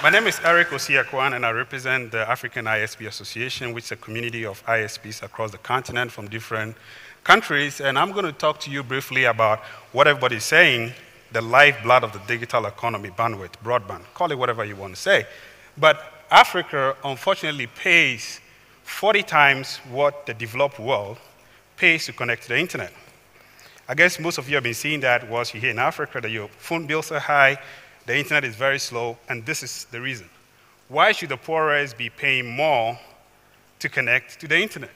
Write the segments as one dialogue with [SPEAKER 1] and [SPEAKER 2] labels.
[SPEAKER 1] My name is Eric Osiakwan, and I represent the African ISP Association, which is a community of ISPs across the continent from different countries. And I'm going to talk to you briefly about what everybody's saying, the lifeblood of the digital economy, bandwidth, broadband, call it whatever you want to say. But Africa, unfortunately, pays 40 times what the developed world pays to connect to the internet. I guess most of you have been seeing that whilst you're here in Africa, that your phone bills are high, the internet is very slow, and this is the reason. Why should the poorest be paying more to connect to the internet?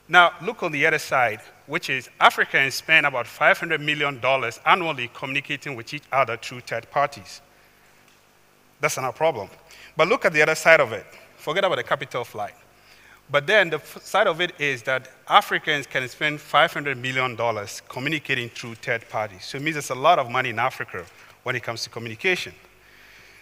[SPEAKER 1] Now, look on the other side, which is Africans spend about $500 million annually communicating with each other through third parties. That's not a problem. But look at the other side of it. Forget about the capital flight. But then the side of it is that Africans can spend $500 million communicating through third parties. So it means there's a lot of money in Africa when it comes to communication.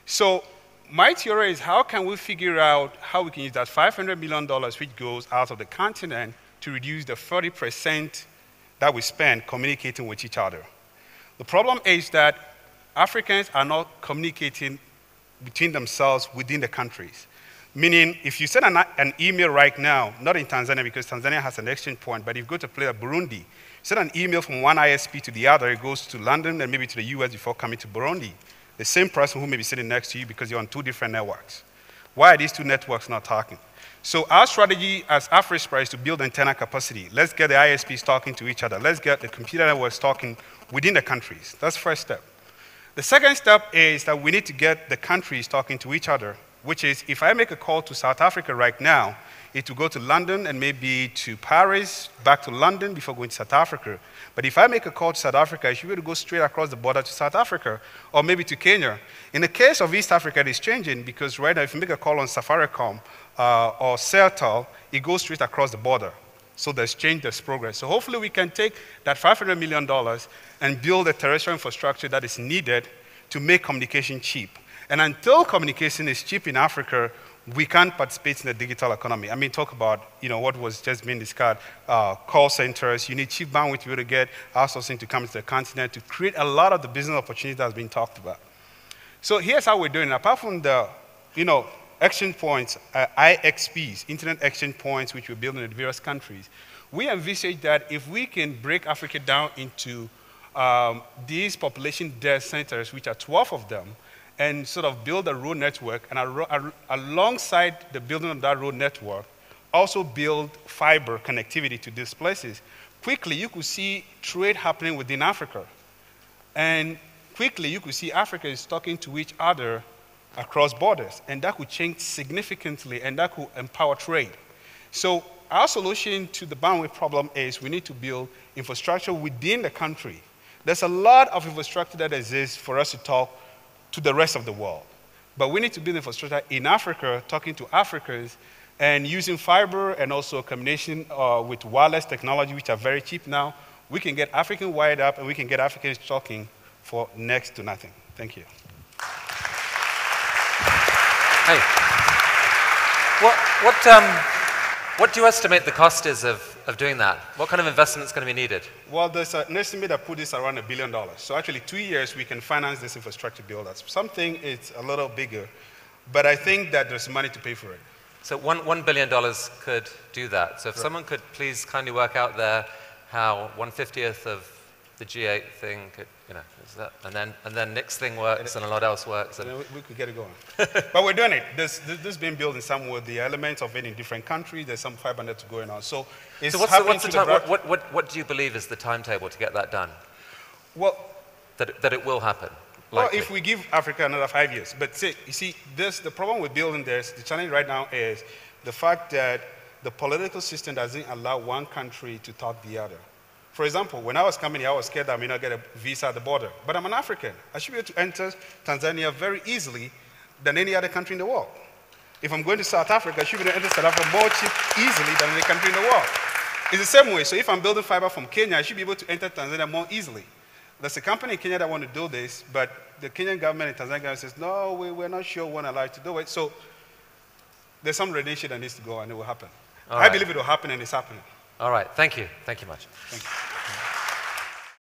[SPEAKER 1] So my theory is, how can we figure out how we can use that $500 million which goes out of the continent to reduce the 30% that we spend communicating with each other? The problem is that Africans are not communicating between themselves within the countries. Meaning, if you send an email right now, not in Tanzania because Tanzania has an exchange point, but if you go to play at Burundi, send an email from one ISP to the other, it goes to London and maybe to the US before coming to Burundi. The same person who may be sitting next to you because you're on two different networks. Why are these two networks not talking? So our strategy as AfriSpire is to build antenna capacity. Let's get the ISPs talking to each other. Let's get the computer networks talking within the countries. That's the first step. The second step is that we need to get the countries talking to each other, which is if I make a call to South Africa right now, it will go to London and maybe to Paris, back to London before going to South Africa. But if I make a call to South Africa, I should be able to go straight across the border to South Africa or maybe to Kenya. In the case of East Africa, it is changing because right now if you make a call on Safaricom or Celtel, it goes straight across the border. So there's change, there's progress. So hopefully we can take that $500 million and build a terrestrial infrastructure that is needed to make communication cheap. And until communication is cheap in Africa, we can't participate in the digital economy. I mean, talk about what was just being discussed, call centers. You need cheap bandwidth to be able to get outsourcing to come to the continent to create a lot of the business opportunities that's been talked about. So here's how we're doing. Apart from the exchange points, IXPs, internet exchange points, which we're building in various countries, we envisage that if we can break Africa down into these population dense centers, which are 12 of them, and sort of build a road network, and alongside the building of that road network, also build fiber connectivity to these places. Quickly, you could see trade happening within Africa. And quickly, you could see Africa is talking to each other across borders, and that could change significantly, and that could empower trade. So our solution to the bandwidth problem is we need to build infrastructure within the country. There's a lot of infrastructure that exists for us to talk to the rest of the world. But we need to build infrastructure in Africa, talking to Africans, and using fiber and also a combination with wireless technology, which are very cheap now. We can get African wired up, and we can get Africans talking for next to nothing. Thank you.
[SPEAKER 2] Hey. What do you estimate the cost is of doing that? What kind of investment is going to be needed?
[SPEAKER 1] Well, there's an estimate that put this around $1 billion. So actually, 2 years, we can finance this infrastructure build-out. Something is a little bigger, but I think that there's money to pay for it.
[SPEAKER 2] So $1 billion could do that. So if someone could please kindly work out there how 1/50th of the G8 thing could, is that, and then Nick's thing works and a lot else works. And
[SPEAKER 1] we could get it going. But we're doing it. This is being built in some way. The elements of it in different countries. There's some fiber net going on. So it's
[SPEAKER 2] what's the time? What do you believe is the timetable to get that done?
[SPEAKER 1] Well,
[SPEAKER 2] that it will happen.
[SPEAKER 1] Well,
[SPEAKER 2] likely.
[SPEAKER 1] if we give Africa another 5 years. But you see, the problem with building this, the challenge right now is the fact that the political system doesn't allow one country to talk the other. For example, when I was coming here, I was scared that I may not get a visa at the border. But I'm an African. I should be able to enter Tanzania very easily than any other country in the world. If I'm going to South Africa, I should be able to enter South Africa more easily than any country in the world. It's the same way. So if I'm building fiber from Kenya, I should be able to enter Tanzania more easily. There's a company in Kenya that want to do this, but the Kenyan government and Tanzanian government says, no, we're not sure we're allowed to do it. So there's some renegation that needs to go, and it will happen. I believe it will happen, and it's happening.
[SPEAKER 2] All right. Thank you. Thank you much.
[SPEAKER 1] Thank you.